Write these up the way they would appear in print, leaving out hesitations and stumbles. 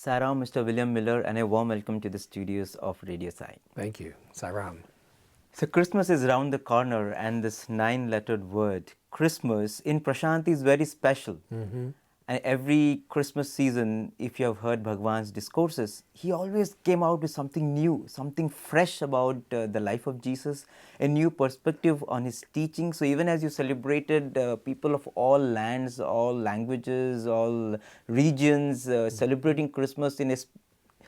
Saram, Mr. William Miller, and a warm welcome to the studios of Radio Sai. Thank you, Sairam. So, Christmas is round the corner, and this 9-lettered word, Christmas, in Prashanti is very special. And every Christmas season, if you have heard Bhagwan's discourses, he always came out with something new, something fresh about the life of Jesus, a new perspective on his teaching. So even as you celebrated people of all lands, all languages, all regions, celebrating Christmas in a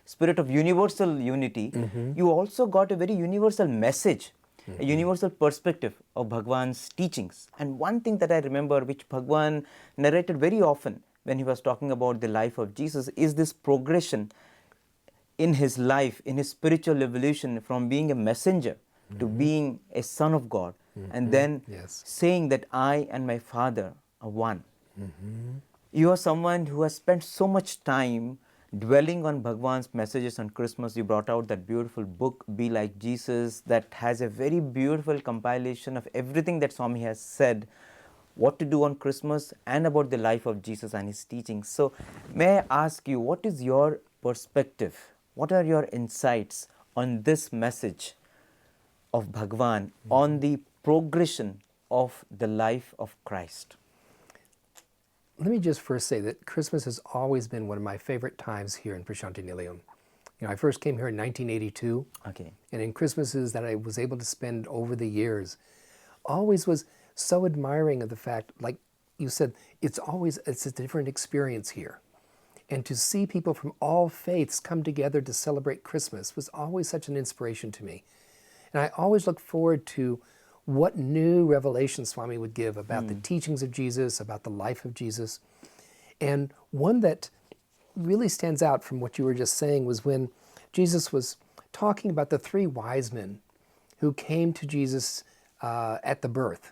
spirit of universal unity, you also got a very universal message, a universal perspective of Bhagwan's teachings. And one thing that I remember, which Bhagwan narrated very often when he was talking about the life of Jesus, is this progression in his life, in his spiritual evolution from being a messenger to being a son of God, and then saying that I and my Father are one. You are someone who has spent so much time dwelling on Bhagwan's messages on Christmas. You brought out that beautiful book, Be Like Jesus, that has a very beautiful compilation of everything that Swami has said, what to do on Christmas, and about the life of Jesus and his teachings. So, may I ask you, what is your perspective? What are your insights on this message of Bhagwan, on the progression of the life of Christ? Let me just first say that Christmas has always been one of my favorite times here in Prashanti Nilayam. I first came here in 1982, and in Christmases that I was able to spend over the years, always was so admiring of the fact, like you said, it's a different experience here. And to see people from all faiths come together to celebrate Christmas was always such an inspiration to me. And I always look forward to what new revelation Swami would give about the teachings of Jesus, about the life of Jesus. And one that really stands out from what you were just saying was when Jesus was talking about the three wise men who came to Jesus at the birth,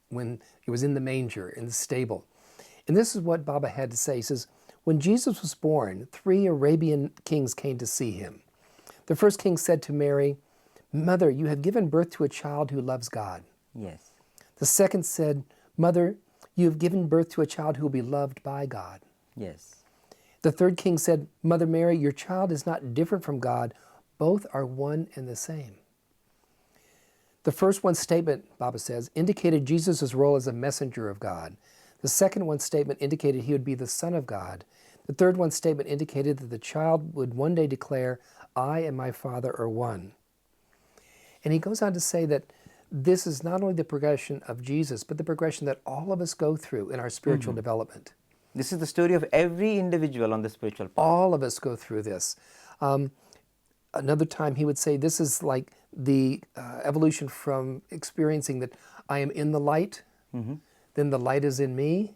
when he was in the manger, in the stable. And this is what Baba had to say. He says, when Jesus was born, 3 Arabian kings came to see him. The first king said to Mary, Mother, you have given birth to a child who loves God. Yes. The second said, Mother, you have given birth to a child who will be loved by God. Yes. The third king said, Mother Mary, your child is not different from God. Both are one and the same. The first one statement, Baba says, indicated Jesus' role as a messenger of God. The second one statement indicated he would be the Son of God. The third one statement indicated that the child would one day declare, I and my Father are one. And he goes on to say that this is not only the progression of Jesus, but the progression that all of us go through in our spiritual development. This is the story of every individual on the spiritual path. All of us go through this. Another time he would say this is like the evolution from experiencing that I am in the light, then the light is in me,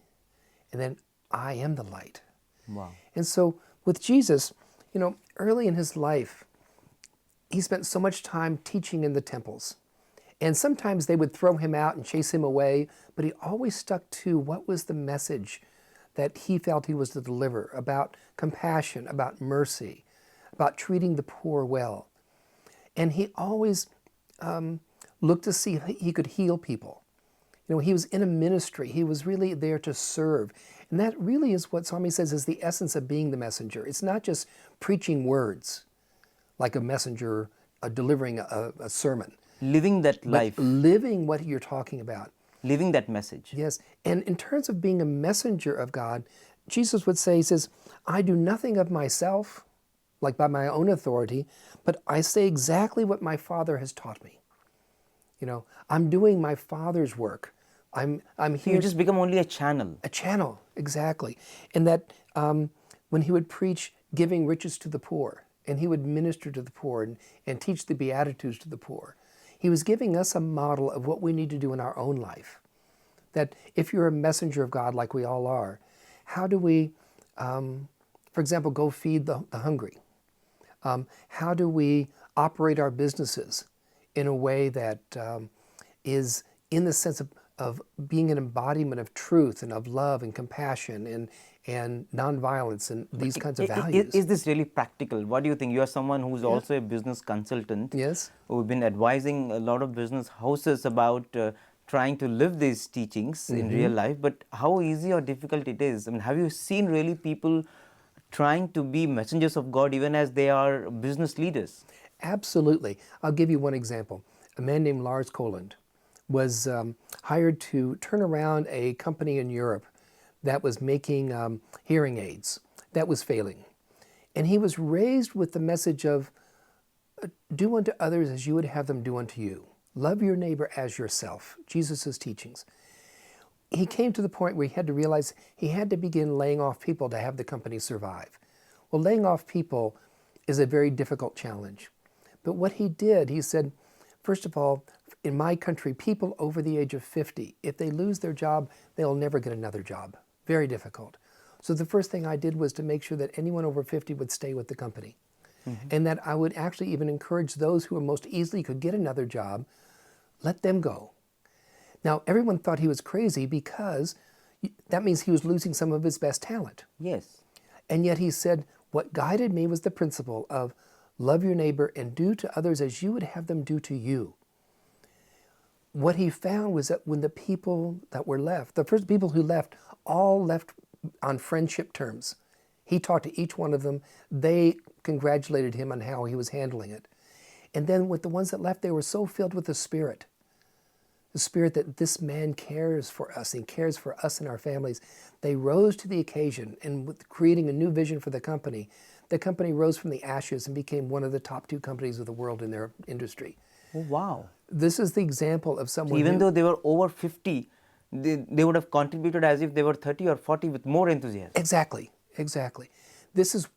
and then I am the light. Wow. And so with Jesus, early in his life, he spent so much time teaching in the temples. And sometimes they would throw him out and chase him away, but he always stuck to what was the message that he felt he was to deliver about compassion, about mercy, about treating the poor well. And he always looked to see if he could heal people. He was in a ministry. He was really there to serve. And that really is what Swami says is the essence of being the messenger. It's not just preaching words, like a messenger delivering a sermon. Living that life. Living what you're talking about. Living that message. Yes. And in terms of being a messenger of God, Jesus would say, he says, I do nothing of myself, like by my own authority, but I say exactly what my Father has taught me. I'm doing my Father's work. I'm here. You just become only a channel. A channel, exactly. And that when he would preach giving riches to the poor, and he would minister to the poor and teach the Beatitudes to the poor, he was giving us a model of what we need to do in our own life. That if you're a messenger of God like we all are, how do we, for example, go feed the hungry? How do we operate our businesses in a way that is in the sense of being an embodiment of truth and of love and compassion and nonviolence and these kinds of values? Is this really practical? What do you think? You are someone who's also a business consultant. Yes. Who've been advising a lot of business houses about trying to live these teachings in real life. But how easy or difficult it is? I mean, have you seen really people trying to be messengers of God even as they are business leaders. Absolutely. I'll give you one example. A man named Lars Koland was hired to turn around a company in Europe that was making hearing aids that was failing. And he was raised with the message of do unto others as you would have them do unto you. Love your neighbor as yourself, Jesus' teachings. He came to the point where he had to realize he had to begin laying off people to have the company survive. Well, laying off people is a very difficult challenge. But what he did, he said, first of all, in my country, people over the age of 50, if they lose their job, they'll never get another job. Very difficult. So the first thing I did was to make sure that anyone over 50 would stay with the company. And that I would actually even encourage those who most easily could get another job, let them go. Now, everyone thought he was crazy because that means he was losing some of his best talent. Yes. And yet he said, what guided me was the principle of love your neighbor and do to others as you would have them do to you. What he found was that when the people that were left, the first people who left, all left on friendship terms. He talked to each one of them. They congratulated him on how he was handling it. And then with the ones that left, they were so filled with the Spirit that this man cares for us and cares for us and our families. They rose to the occasion, and with creating a new vision for the company rose from the ashes and became one of the top 2 companies of the world in their industry. Oh, wow. This is the example of someone So even though they were over 50, they would have contributed as if they were 30 or 40 with more enthusiasm. Exactly. This is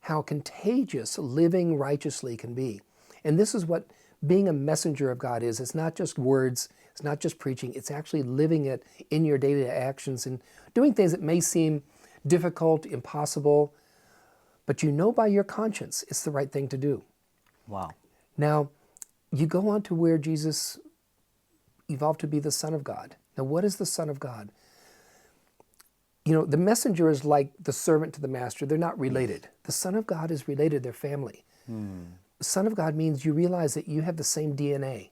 how contagious living righteously can be. And this is what being a messenger of God is. It's not just words, it's not just preaching, it's actually living it in your daily actions and doing things that may seem difficult, impossible, but you know by your conscience it's the right thing to do. Wow. Now, you go on to where Jesus evolved to be the Son of God. Now, what is the Son of God? You know, the messenger is like the servant to the master. They're not related. The Son of God is related. They're family. Son of God means you realize that you have the same DNA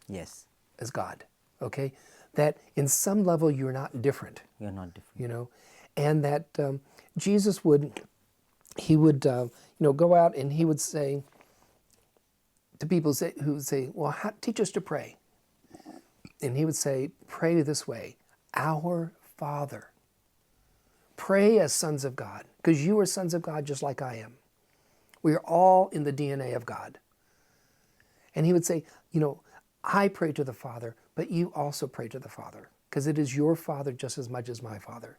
Yes. as God, okay? That in some level you're not different. You're not different. You know, and that Jesus would go out and he would say to people who would say, well, teach us to pray. And he would say, pray this way, our Father. Pray as sons of God, because you are sons of God just like I am. We are all in the DNA of God. And he would say, I pray to the Father, but you also pray to the Father, because it is your Father just as much as my Father.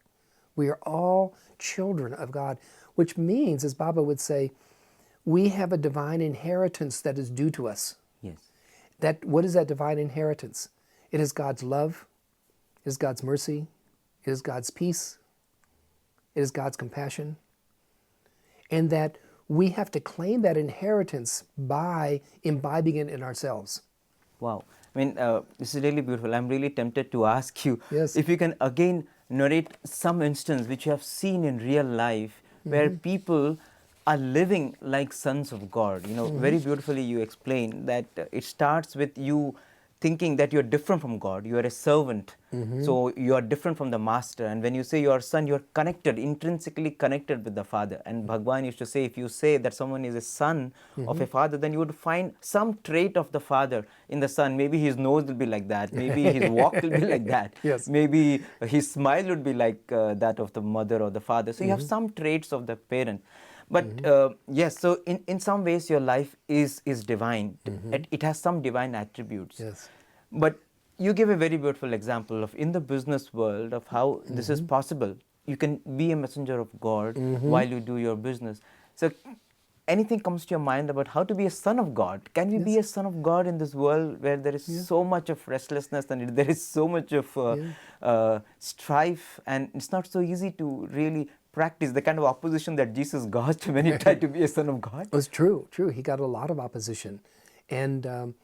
We are all children of God, which means, as Baba would say, we have a divine inheritance that is due to us. Yes. What is that divine inheritance? It is God's love, it is God's mercy, it is God's peace, it is God's compassion, and that we have to claim that inheritance by imbibing it in ourselves. Wow. I mean, this is really beautiful. I'm really tempted to ask you if you can again narrate some instance which you have seen in real life where people are living like sons of God. Very beautifully you explain that it starts with you thinking that you're different from God, you are a servant, so you are different from the master. And when you say you are son, you're connected, intrinsically connected with the Father. And Bhagwan used to say, if you say that someone is a son of a father, then you would find some trait of the Father in the son. Maybe his nose will be like that, maybe his walk will be like that, maybe his smile would be like that of the mother or the father. So you have some traits of the parent. But yes, so in some ways your life is divine. It has some divine attributes. Yes. But you give a very beautiful example of in the business world of how this is possible. You can be a messenger of God while you do your business. So anything comes to your mind about how to be a son of God? Can we be a son of God in this world where there is so much of restlessness and there is so much of strife, and it's not so easy to really practice the kind of opposition that Jesus got when he tried to be a son of God? It was true. He got a lot of opposition. And,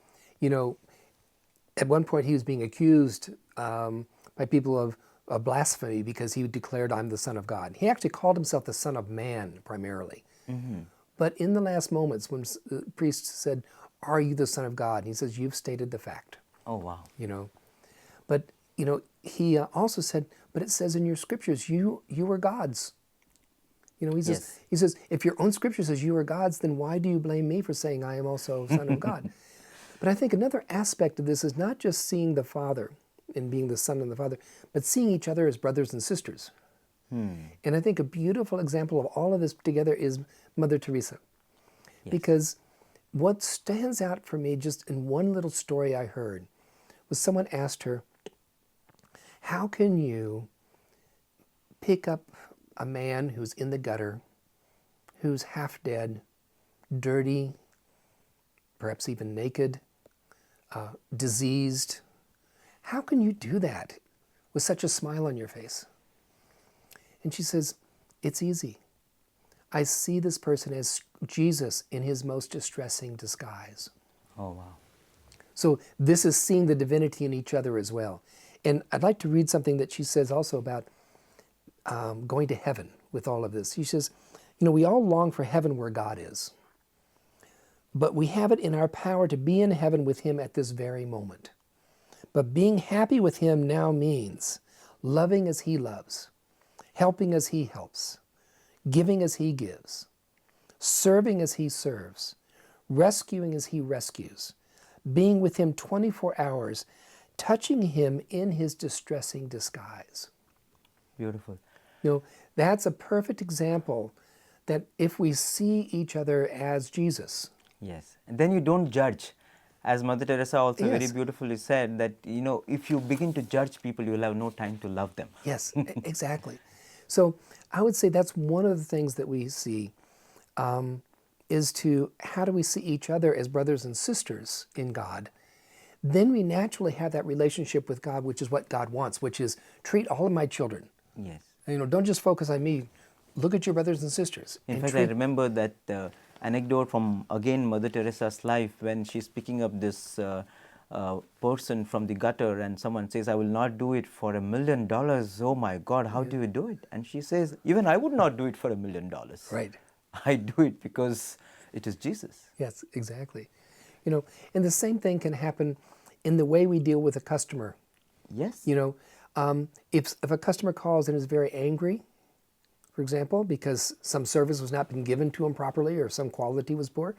at one point he was being accused by people of blasphemy because he declared, I'm the Son of God. He actually called himself the Son of Man primarily. But in the last moments when the priest said, are you the Son of God? And he says, you've stated the fact. Oh, wow. But, he also said, but it says in your scriptures, you were God's. You know, he says, if your own scripture says you are God's, then why do you blame me for saying I am also Son of God? But I think another aspect of this is not just seeing the Father and being the Son and the Father, but seeing each other as brothers and sisters. And I think a beautiful example of all of this together is Mother Teresa. Because what stands out for me just in one little story I heard was someone asked her, how can you pick up a man who's in the gutter, who's half dead, dirty, perhaps even naked, diseased? How can you do that with such a smile on your face? And she says, it's easy. I see this person as Jesus in his most distressing disguise. Oh, wow. So this is seeing the divinity in each other as well. And I'd like to read something that she says also about going to heaven with all of this. She says, you know, we all long for heaven where God is. But we have it in our power to be in heaven with him at this very moment. But being happy with him now means loving as he loves, helping as he helps, giving as he gives, serving as he serves, rescuing as he rescues, being with him 24 hours, touching him in his distressing disguise. Beautiful. You know, that's a perfect example that if we see each other as Jesus. Yes. And then you don't judge. As Mother Teresa also very beautifully said that, you know, if you begin to judge people, you'll have no time to love them. Yes, exactly. So I would say that's one of the things that we see is to how do we see each other as brothers and sisters in God? Then we naturally have that relationship with God, which is what God wants, which is treat all of my children. Yes. You know, don't just focus on me. Look at your brothers and sisters. In fact, I remember that anecdote from, again, Mother Teresa's life when she's picking up this person from the gutter and someone says, I will not do it for $1 million. Oh my God, how do you do it? And she says, even I would not do it for $1 million. Right. I do it because it is Jesus. Yes, exactly. You know, and the same thing can happen in the way we deal with a customer. Yes. You know, if a customer calls and is very angry, for example, because some service was not been given to him properly or some quality was poor,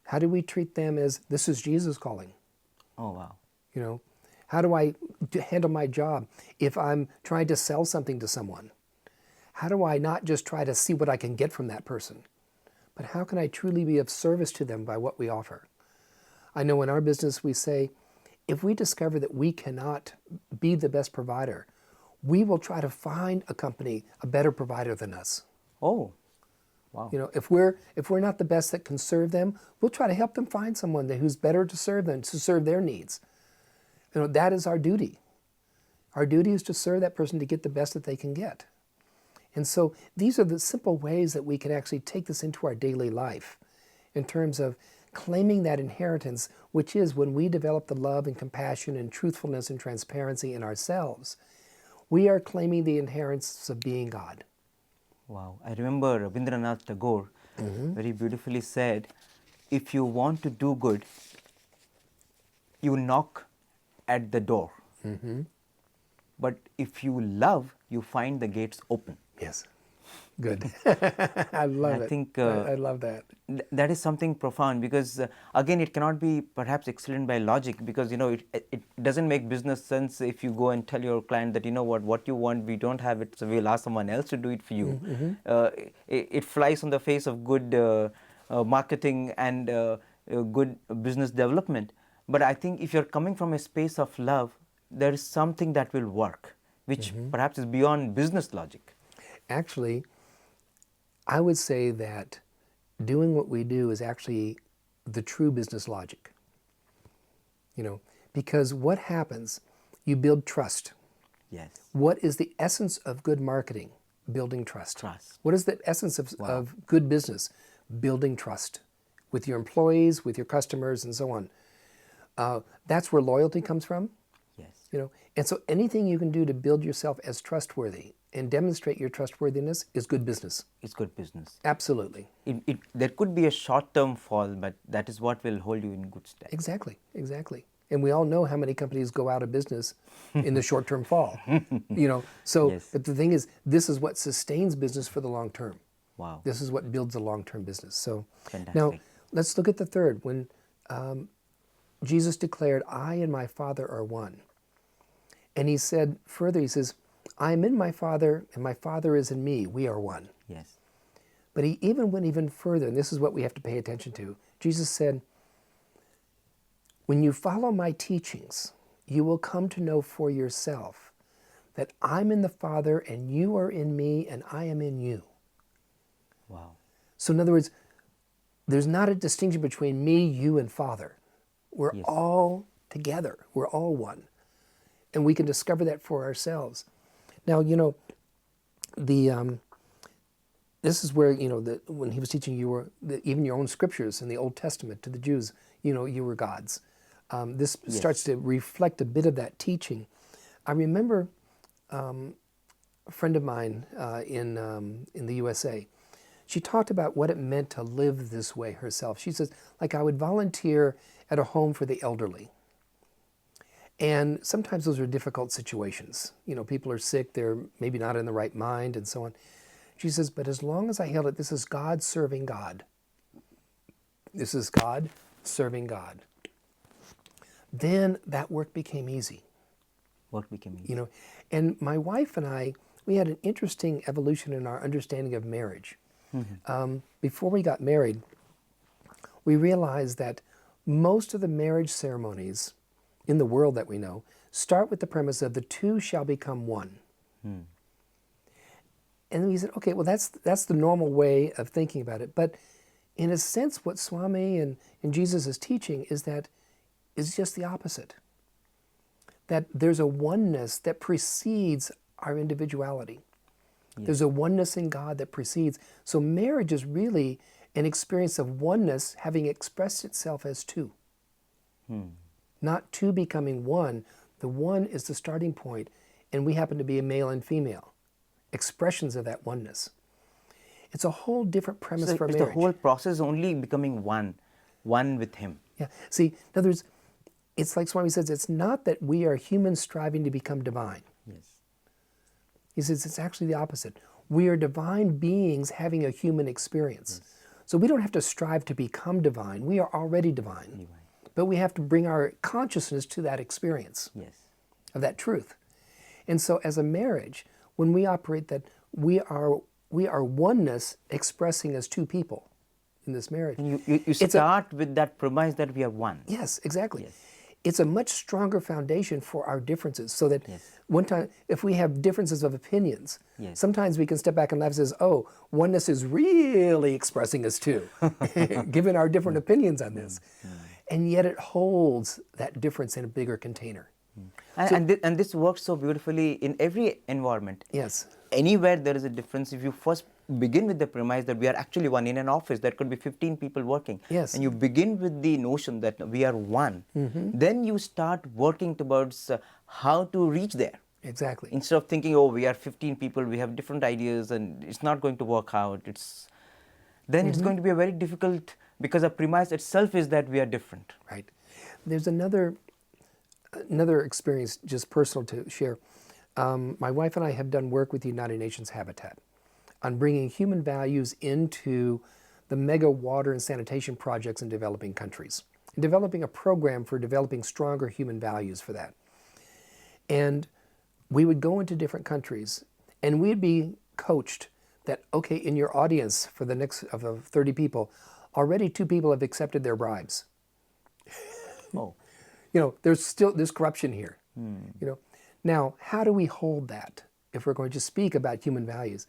how do we treat them as, this is Jesus calling? Oh, wow. You know, how do I handle my job if I'm trying to sell something to someone? How do I not just try to see what I can get from that person, but how can I truly be of service to them by what we offer? I know in our business we say, if we discover that we cannot be the best provider, we will try to find a company, a better provider than us. Oh, wow. You know, if we're not the best that can serve them, we'll try to help them find someone who's better to serve them, to serve their needs. You know, that is our duty. Our duty is to serve that person to get the best that they can get. And so these are the simple ways that we can actually take this into our daily life in terms of claiming that inheritance, which is when we develop the love and compassion and truthfulness and transparency in ourselves, we are claiming the inheritance of being God. Wow. I remember Rabindranath Tagore very beautifully said, if you want to do good, you knock at the door. But if you love, you find the gates open. Yes. Good. I love it. I think I love that. That is something profound because again, it cannot be perhaps explained by logic because, you know, it doesn't make business sense if you go and tell your client that, you know what you want, we don't have it, so we'll ask someone else to do it for you. It flies on the face of good marketing and good business development. But I think if you're coming from a space of love, there is something that will work, which perhaps is beyond business logic. Actually, I would say that doing what we do is actually the true business logic. You know, because what happens, you build trust. Yes. What is the essence of good marketing? Building trust. Trust. What is the essence of good business? Building trust with your employees, with your customers, and so on. That's where loyalty comes from. Yes. You know, and so anything you can do to build yourself as trustworthy and demonstrate your trustworthiness is good business. It's good business. Absolutely. There could be a short-term fall, but that is what will hold you in good stead. Exactly, exactly. And we all know how many companies go out of business in the short-term fall. You know, so Yes. but the thing is, this is what sustains business for the long term. Wow. This is what builds a long-term business. So Fantastic. now let's look at the third. When Jesus declared, I and my Father are one. And he said further, he says, I am in my Father and my Father is in me. We are one. Yes. But he even went even further, and this is what we have to pay attention to. Jesus said, when you follow my teachings, you will come to know for yourself that I'm in the Father and you are in me and I am in you. Wow. So in other words, there's not a distinction between me, you, and Father. We're Yes. all together. We're all one. And we can discover that for ourselves. Now, this is where, when he was teaching you even your own scriptures in the Old Testament to the Jews, you were gods. This starts to reflect a bit of that teaching. I remember a friend of mine in the USA. She talked about what it meant to live this way herself. She says, I would volunteer at a home for the elderly. And sometimes those are difficult situations. People are sick, they're maybe not in the right mind and so on. She says, but as long as I held it, this is God serving God. This is God serving God. Then that work became easy. Work became easy. And my wife and I, we had an interesting evolution in our understanding of marriage. Mm-hmm. Before we got married, we realized that most of the marriage ceremonies in the world that we know start with the premise of the two shall become one. Hmm. And we said, okay, well, that's the normal way of thinking about it. But in a sense, what Swami and Jesus is teaching is that it's just the opposite. That there's a oneness that precedes our individuality. Yes. There's a oneness in God that precedes. So marriage is really an experience of oneness having expressed itself as two. Not two becoming one. The one is the starting point, and we happen to be a male and female. Expressions of that oneness. It's a whole different premise for marriage. It's the whole process only becoming one with Him. Yeah. See, in other words, it's like Swami says, it's not that we are humans striving to become divine. Yes. He says it's actually the opposite. We are divine beings having a human experience. Yes. So we don't have to strive to become divine. We are already divine. But we have to bring our consciousness to that experience. Yes. Of that truth. And so as a marriage, when we operate that we are oneness expressing as two people in this marriage. And you start with that premise that we are one. Yes, exactly. Yes. It's a much stronger foundation for our differences, so that one time, if we have differences of opinions, sometimes we can step back and laugh and says, oh, oneness is really expressing us too, given our different opinions on this. And yet it holds that difference in a bigger container. And this works so beautifully in every environment. Yes. Anywhere there is a difference, if you first begin with the premise that we are actually one. In an office, there could be 15 people working. Yes. And you begin with the notion that we are one. Mm-hmm. Then you start working towards how to reach there. Exactly. Instead of thinking, oh, we are 15 people, we have different ideas and it's not going to work out. It's going to be a very difficult, because the premise itself is that we are different. Right. There's another experience, just personal to share. My wife and I have done work with the United Nations Habitat on bringing human values into the mega water and sanitation projects in developing countries, and developing a program for developing stronger human values for that. And we would go into different countries, and we'd be coached that, okay, in your audience for the next of 30 people, already 2 people have accepted their bribes. Oh. There's corruption here. Now, how do we hold that if we're going to speak about human values?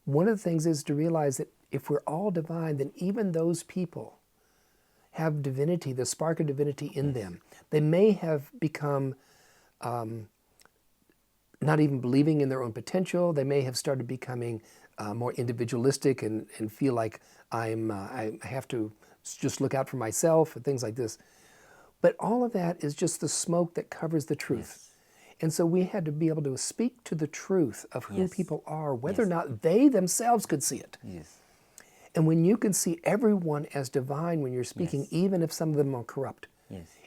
One of the things is to realize that if we're all divine, then even those people have divinity, the spark of divinity in them. They may have become not even believing in their own potential. They may have started becoming more individualistic and feel like I have to just look out for myself and things like this. But all of that is just the smoke that covers the truth. Yes. And so we had to be able to speak to the truth of who people are, whether or not they themselves could see it. Yes. And when you can see everyone as divine when you're speaking, even if some of them are corrupt,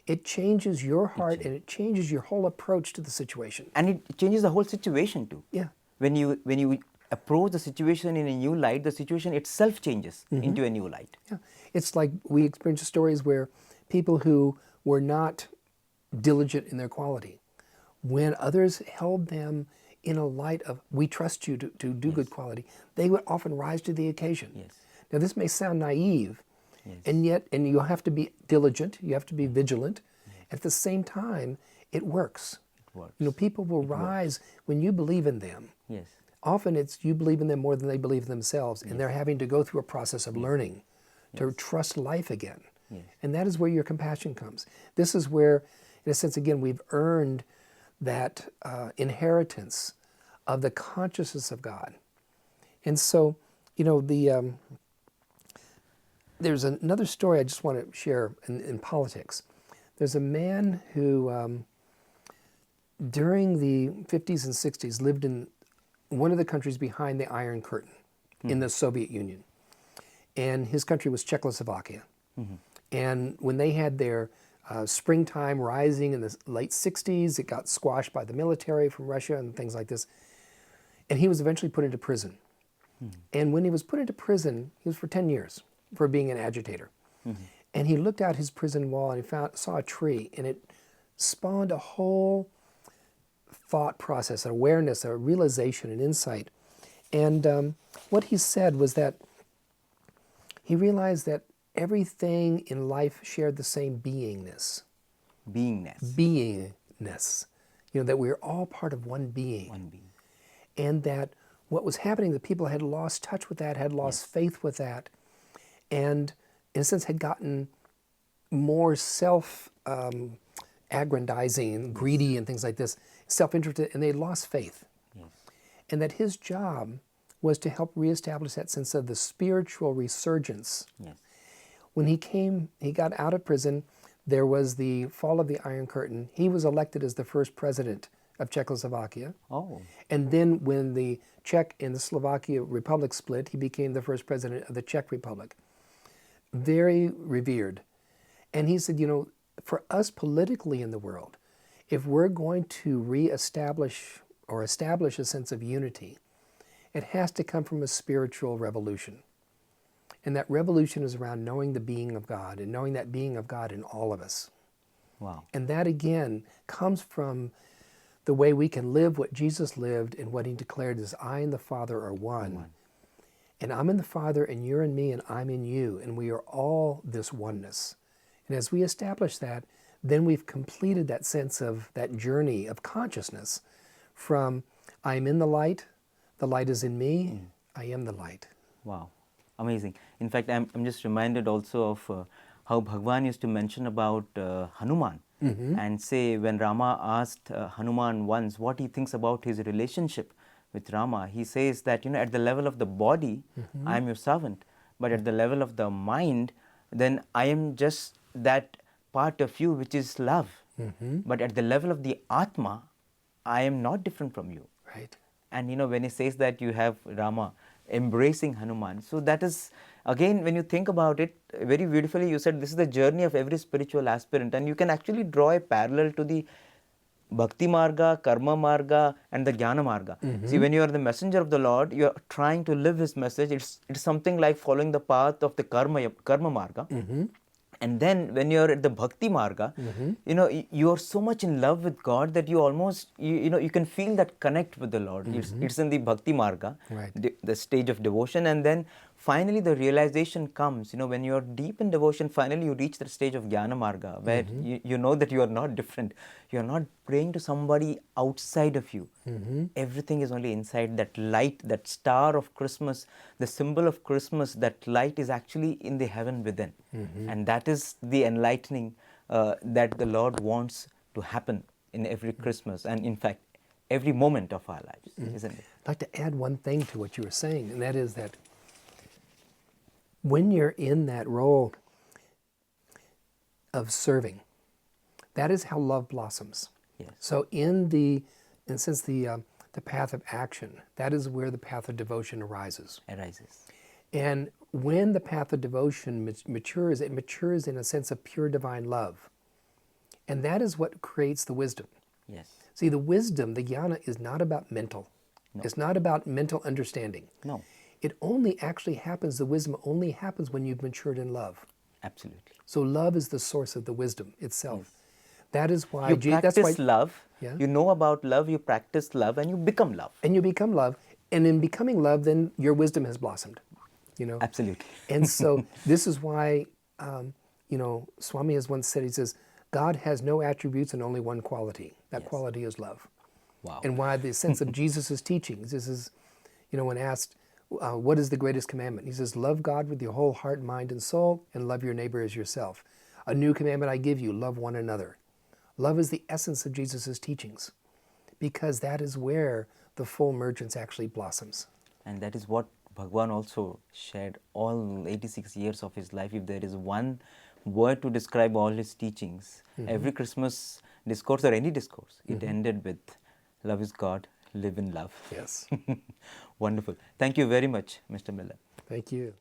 it changes your heart and it changes your whole approach to the situation. And it changes the whole situation too. Yeah. When you approach the situation in a new light, the situation itself changes into a new light. Yeah. It's like we experience stories where people who were not diligent in their quality, when others held them in a light of, we trust you to do good quality, they would often rise to the occasion. Yes. Now this may sound naive, Yes. and you have to be diligent, you have to be vigilant. At the same time, it works. It works. You know, people will rise when you believe in them. Yes. Often it's you believe in them more than they believe in themselves, and they're having to go through a process of learning to trust life again. Yes. And that is where your compassion comes. This is where, in a sense, again, we've earned that inheritance of the consciousness of God. And so, you know, there's another story I just want to share in politics. There's a man who, during the 50s and 60s, lived in one of the countries behind the Iron Curtain in the Soviet Union. And his country was Czechoslovakia. And when they had their springtime rising in the late 60s, it got squashed by the military from Russia and things like this. And he was eventually put into prison. And when he was put into prison, he was for 10 years for being an agitator. And he looked out his prison wall and he saw a tree, and it spawned a whole thought process, an awareness, a realization, an insight. And what he said was that he realized that everything in life shared the same beingness. Beingness. You know, that we're all part of one being. One being. And that what was happening, the people had lost touch with that, had lost faith with that, and in a sense had gotten more self-aggrandizing, greedy and things like this, self-interested, and they lost faith. Yes. And that his job was to help reestablish that sense of the spiritual resurgence. Yes. When he got out of prison, there was the fall of the Iron Curtain. He was elected as the first president of Czechoslovakia. Oh. And then when the Czech and the Slovakia Republic split, he became the first president of the Czech Republic. Very revered. And he said, you know, for us politically in the world, if we're going to reestablish or establish a sense of unity, it has to come from a spiritual revolution. And that revolution is around knowing the being of God and knowing that being of God in all of us. Wow. And that again comes from the way we can live what Jesus lived and what he declared is, I and the Father are one. And I'm in the Father and you're in me and I'm in you. And we are all this oneness. And as we establish that, then we've completed that sense of that journey of consciousness from I'm in the light is in me, I am the light. Wow, amazing. In fact, I'm just reminded also of how Bhagwan used to mention about Hanuman and say when Rama asked Hanuman once what he thinks about his relationship with Rama, he says that, you know, at the level of the body, I am your servant, but at the level of the mind, then I am just that part of you which is love. But at the level of the Atma, I am not different from you. Right. And you know, when he says that you have Rama embracing Hanuman, so that is, again, when you think about it, very beautifully you said this is the journey of every spiritual aspirant, and you can actually draw a parallel to the Bhakti Marga, Karma Marga and the Jnana Marga. See, when you are the messenger of the Lord, you are trying to live his message. It's something like following the path of the Karma Marga. And then when you're at the Bhakti Marga, you know, you are so much in love with God that you almost, you know, you can feel that connect with the Lord. It's in the Bhakti Marga, Right. the stage of devotion. And then finally the realization comes, you know, when you're deep in devotion, finally you reach the stage of Jnana Marga, where you know that you are not different. You are not praying to somebody outside of you. Everything is only inside. That light, that star of Christmas, the symbol of Christmas, that light is actually in the heaven within. And that is the enlightening that the Lord wants to happen in every Christmas and in fact every moment of our lives, isn't it? I'd like to add one thing to what you were saying, and that is that when you're in that role of serving, that is how love blossoms. Yes. So in a sense, the path of action, that is where the path of devotion arises. And when the path of devotion matures, it matures in a sense of pure divine love. And that is what creates the wisdom. Yes. See, the wisdom, the jnana, is not about mental. No. It's not about mental understanding. No. It only actually happens, the wisdom only happens when you've matured in love. Absolutely. So love is the source of the wisdom itself. Yes. That is why... You practice love, Yeah. you know about love, you practice love, and you become love. And you become love. And in becoming love, then your wisdom has blossomed. You know? Absolutely. And so this is why, Swami has once said, he says, God has no attributes and only one quality. That quality is love. Wow. And why the sense of Jesus' teachings, this is, when asked, what is the greatest commandment? He says, love God with your whole heart, mind, and soul, and love your neighbor as yourself. A new commandment I give you, love one another. Love is the essence of Jesus' teachings, because that is where the full emergence actually blossoms. And that is what Bhagwan also shared all 86 years of his life. If there is one word to describe all his teachings, every Christmas discourse or any discourse, it ended with love is God, live in love. Yes. Wonderful. Thank you very much, Mr. Miller. Thank you.